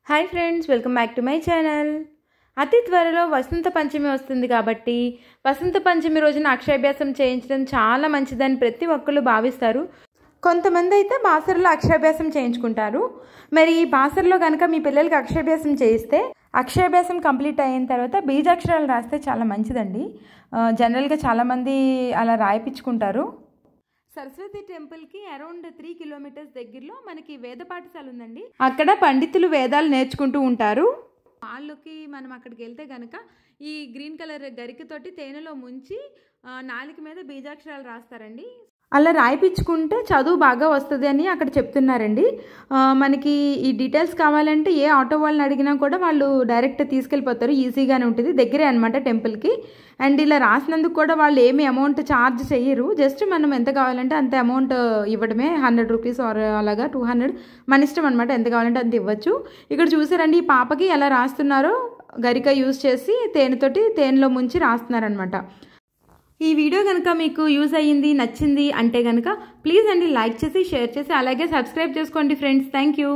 Hi friends, welcome back to my channel. అతి త్వరలో వసంత పంచమి వస్తుంది కాబట్టి వసంత పంచమి రోజున అక్షరాభ్యాసం చేయించడం చాలా మంచిదని ప్రతి ఒక్కళ్ళు భావిస్తారు. కొంతమంది అయితే బాసరలో అక్షరాభ్యాసం చేయించుకుంటారు. మరి ఈ బాసరలో కనుక మీ పిల్లలకి అక్షరాభ్యాసం చేయిస్తే అక్షరాభ్యాసం కంప్లీట్ అయిన తర్వాత బీజాక్షరాలు రాస్తే చాలా మంచిదండి. జనరల్గా చాలామంది అలా రాయిపించుకుంటారు. సరస్వతి టెంపుల్కి అరౌండ్ 3 కిలోమీటర్స్ దగ్గరలో మనకి వేద పాఠశాల ఉందండి. అక్కడ పండితులు వేదాలు నేర్చుకుంటూ ఉంటారు. వాళ్ళకి మనం అక్కడికి వెళ్తే కనుక ఈ గ్రీన్ కలర్ గరికతోటి తేనెలో ముంచి నాలుక మీద బీజాక్షరాలు రాస్తారండి. అలా రాయిపించుకుంటే చదువు బాగా వస్తుంది అని అక్కడ చెప్తున్నారండి. మనకి ఈ డీటెయిల్స్ కావాలంటే ఏ ఆటో వాళ్ళని అడిగినా కూడా వాళ్ళు డైరెక్ట్ తీసుకెళ్ళిపోతారు. ఈజీగానే ఉంటుంది, దగ్గరే అనమాట టెంపుల్కి. అండ్ ఇలా రాసినందుకు కూడా వాళ్ళు ఏమి అమౌంట్ ఛార్జ్ చెయ్యరు. జస్ట్ మనం ఎంత కావాలంటే అంత అమౌంట్ ఇవ్వడమే. 100 రూపీస్ ఆర్ అలాగా 200 మన ఇష్టం అనమాట, ఎంత కావాలంటే అంత ఇవ్వచ్చు. ఇక్కడ చూసారండి ఈ పాపకి ఎలా రాస్తున్నారో, గరిక యూజ్ చేసి తేనెలో ముంచి రాస్తున్నారనమాట. ఈ వీడియో కనుక మీకు యూజ్ అయ్యింది, నచ్చింది అంటే కనుక ప్లీజ్ అండి లైక్ చేసి, షేర్ చేసి, అలాగే సబ్స్క్రైబ్ చేసుకోండి ఫ్రెండ్స్. Thank you.